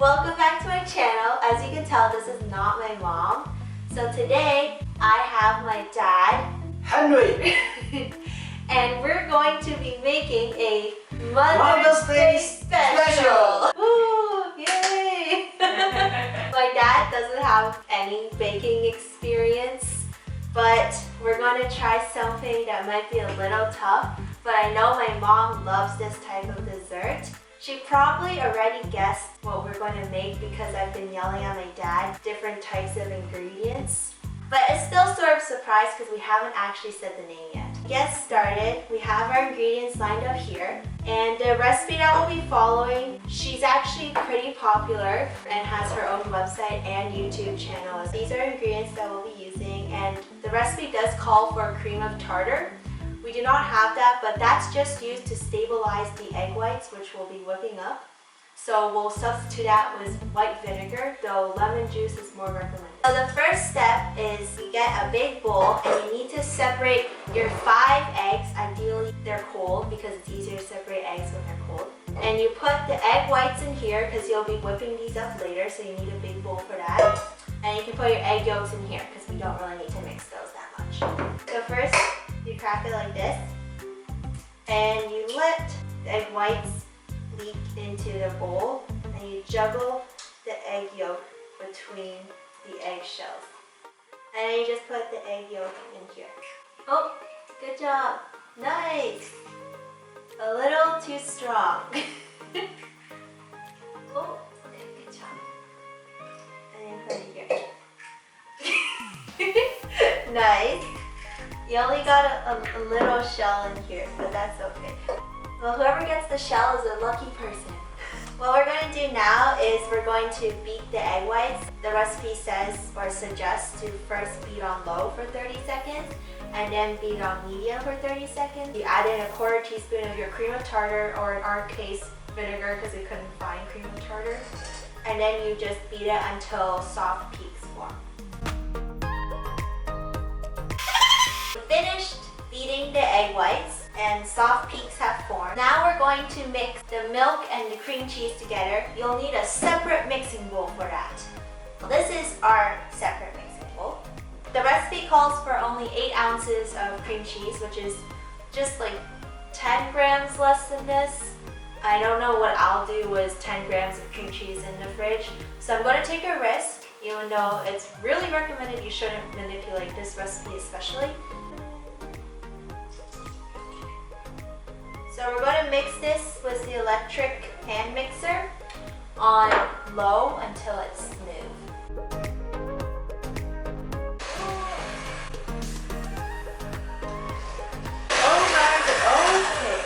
Welcome back to my channel. As you can tell, this is not my mom. So today, I have my dad, Henry, and we're going to be making a Mother's Day Day special. Woo! Yay! My dad doesn't have any baking experience, but we're going to try something that might be a little tough. But I know my mom loves this type of dessert. She probably already guessed what we're going to make because I've been yelling at my dad different types of ingredients. But it's still sort of a surprise because we haven't actually said the name yet. To get started, we have our ingredients lined up here. And the recipe that we'll be following, she's actually pretty popular and has her own website and YouTube channel. These are ingredients that we'll be using, and the recipe does call for cream of tartar. We do not have that, but that's just used to stabilize the egg whites, which we'll be whipping up. So we'll substitute that with white vinegar, though lemon juice is more recommended. So the first step is you get a big bowl and you need to separate your 5 eggs. Ideally they're cold because it's easier to separate eggs when they're cold. And you put the egg whites in here because you'll be whipping these up later, so you need a big bowl for that. And you can put your egg yolks in here because we don't really need to mix those that much. So first, you crack it like this, and you let the egg whites leak into the bowl, and you juggle the egg yolk between the egg shells. And then you just put the egg yolk in here. Oh, good job. Nice. A little too strong. Oh, okay, good job. And then put it here. Nice. You only got a little shell in here, but that's okay. Well, whoever gets the shell is a lucky person. What we're going to do now is we're going to beat the egg whites. The recipe says or suggests to first beat on low for 30 seconds and then beat on medium for 30 seconds. You add in a 1/4 teaspoon of your cream of tartar, or in our case, vinegar because we couldn't find cream of tartar. And then you just beat it until soft peaks form. Finished beating the egg whites and soft peaks have formed. Now we're going to mix the milk and the cream cheese together. You'll need a separate mixing bowl for that. This is our separate mixing bowl. The recipe calls for only 8 ounces of cream cheese, which is just like 10 grams less than this. I don't know what I'll do with 10 grams of cream cheese in the fridge, so I'm going to take a risk, even though it's really recommended you shouldn't manipulate this recipe especially. So we're going to mix this with the electric hand mixer on low until it's smooth. Oh my god, okay.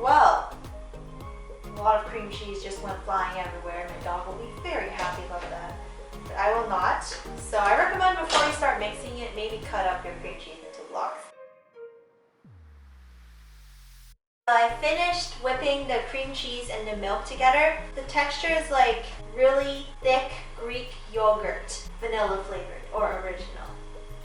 Well, a lot of cream cheese just went flying everywhere. My dog will be very happy about that. But I will not. So I recommend before you start mixing it, maybe cut up your cream cheese into blocks. I finished whipping the cream cheese and the milk together. The texture is like really thick Greek yogurt, vanilla flavored or original.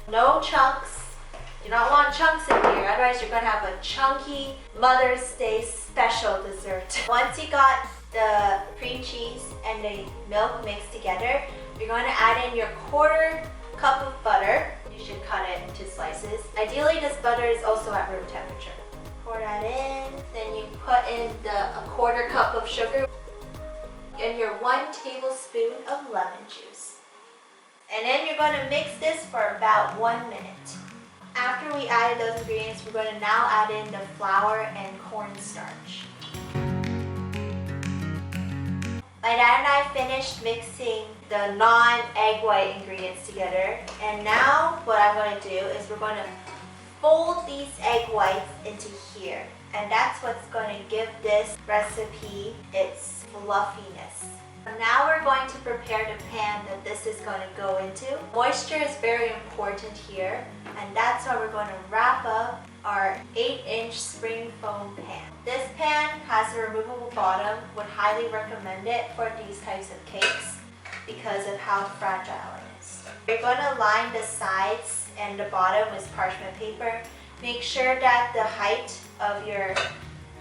No chunks. You don't want chunks in here, otherwise you're going to have a chunky Mother's Day special dessert. Once you got the cream cheese and the milk mixed together, you're going to add in your 1/4 cup of butter. You should cut it into slices. Ideally, this butter is also at room temperature. Pour that in, then you put in a 1/4 cup of sugar and your 1 tablespoon of lemon juice. And then you're going to mix this for about 1 minute. After we added those ingredients, we're going to now add in the flour and cornstarch. My dad and I finished mixing the non-egg white ingredients together, and now what I'm going to do is we're going to fold these egg whites into here, and that's what's going to give this recipe its fluffiness. Now we're going to prepare the pan that this is going to go into. Moisture is very important here, and that's why we're going to wrap up our 8-inch spring foam pan. This pan has a removable bottom. Would highly recommend it for these types of cakes because of how fragile it is. You're going to line the sides and the bottom with parchment paper. Make sure that the height of your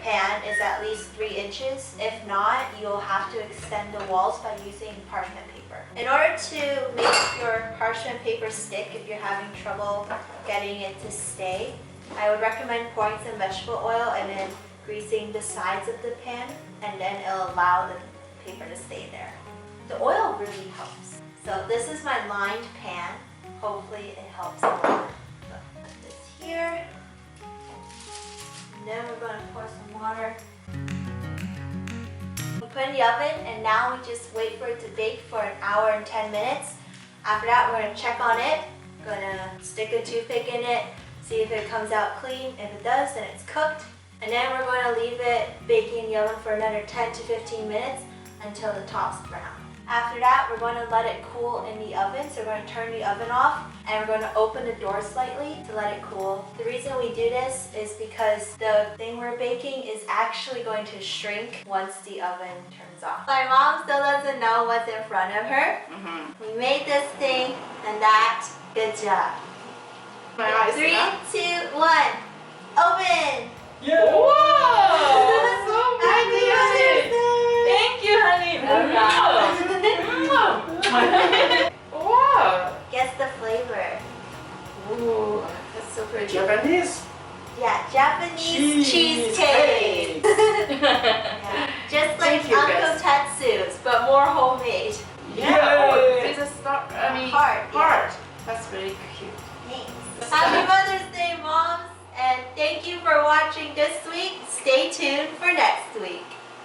pan is at least 3 inches. If not, you'll have to extend the walls by using parchment paper. In order to make your parchment paper stick, if you're having trouble getting it to stay, I would recommend pouring some vegetable oil and then greasing the sides of the pan, and then it'll allow the paper to stay there. The oil really helps. So this is my lined pan. Hopefully it helps a lot. Put this here. And then we're going to pour some water. We put it in the oven, and now we just wait for it to bake for 1 hour and 10 minutes. After that, we're going to check on it. We're going to stick a toothpick in it, see if it comes out clean. If it does, then it's cooked. And then we're going to leave it baking in the oven for another 10 to 15 minutes until the top's brown. After that, we're going to let it cool in the oven. So we're going to turn the oven off, and we're going to open the door slightly to let it cool. The reason we do this is because the thing we're baking is actually going to shrink once the oven turns off. My mom still doesn't know what's in front of her. We made this thing and that. Good job. My eyes. 3, 2, 1. Open! Yeah. Wow! So pretty. Thank you, honey. Wow. Guess the flavor. Ooh, That's so pretty. Japanese. Yeah, Japanese cheesecake. Yeah. Just like Thank you, Uncle guys. Tetsu's, but more homemade.